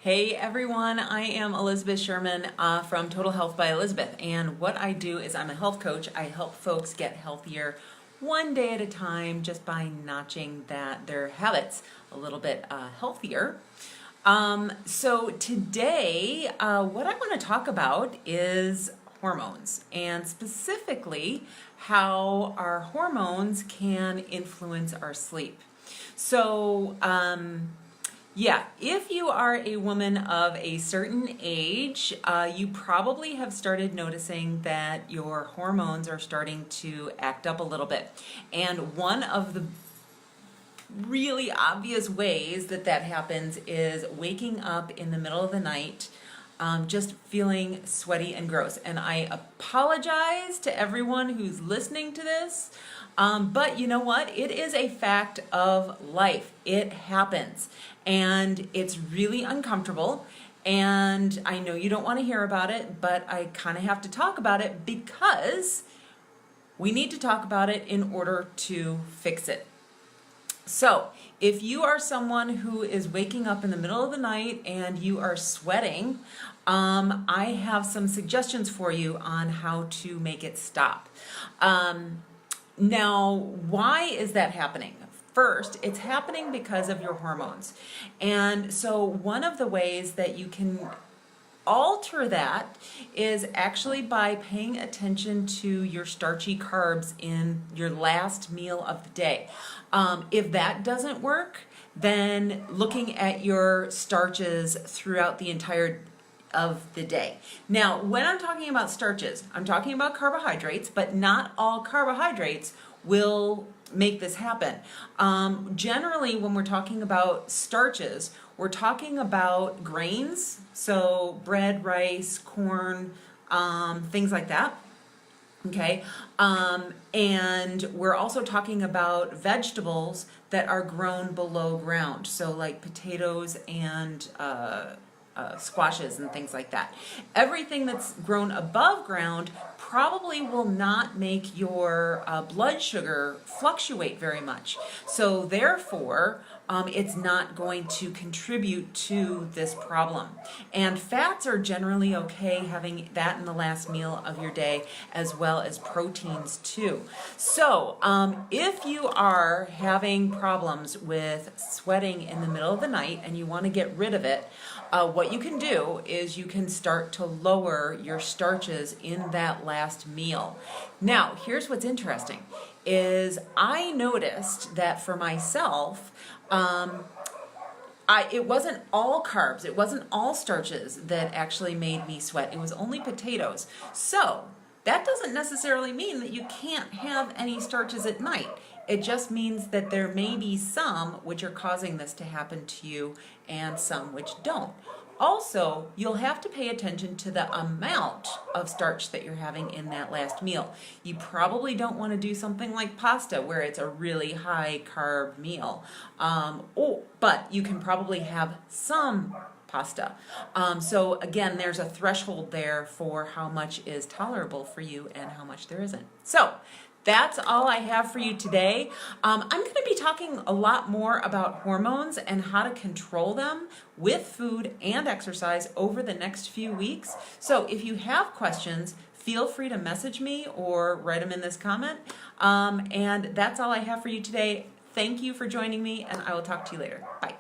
Hey everyone, I am Elizabeth Sherman from Total Health by Elizabeth, and what I do is I'm a health coach. I help folks get healthier one day at a time just by notching their habits a little bit healthier. So today, what I want to talk about is hormones, and specifically how our hormones can influence our sleep. So, yeah, if you are a woman of a certain age, you probably have started noticing that your hormones are starting to act up a little bit. And one of the really obvious ways that happens is waking up in the middle of the night just feeling sweaty and gross. And I apologize to everyone who's listening to this, but you know what? It is a fact of life. It happens, and it's really uncomfortable. And I know you don't want to hear about it, but I kind of have to talk about it because we need to talk about it in order to fix it. So, if you are someone who is waking up in the middle of the night and you are sweating, I have some suggestions for you on how to make it stop. Now, why is that happening? First, it's happening because of your hormones. And so one of the ways that you can alter that is actually by paying attention to your starchy carbs in your last meal of the day. If that doesn't work, then looking at your starches throughout the entire of the day. Now, when I'm talking about starches, I'm talking about carbohydrates, but not all carbohydrates will make this happen. Generally, when we're talking about starches, we're talking about grains, so bread, rice, corn, things like that. Okay, and we're also talking about vegetables that are grown below ground, so like potatoes and squashes and things like that. Everything that's grown above ground probably will not make your blood sugar fluctuate very much. So therefore, it's not going to contribute to this problem. And fats are generally okay having that in the last meal of your day, as well as proteins too. So if you are having problems with sweating in the middle of the night and you want to get rid of it, what you can do is you can start to lower your starches in that last meal. Now, here's what's interesting is I noticed that for myself, it wasn't all carbs, it wasn't all starches that actually made me sweat. It was only potatoes. So that doesn't necessarily mean that you can't have any starches at night. It just means that there may be some which are causing this to happen to you and some which don't. Also, you'll have to pay attention to the amount of starch that you're having in that last meal. You probably don't want to do something like pasta where it's a really high carb meal. But you can probably have some pasta. So again, there's a threshold there for how much is tolerable for you and how much there isn't. So that's all I have for you today. I'm going to be talking a lot more about hormones and how to control them with food and exercise over the next few weeks. So if you have questions, feel free to message me or write them in this comment. And that's all I have for you today. Thank you for joining me, and I will talk to you later. Bye.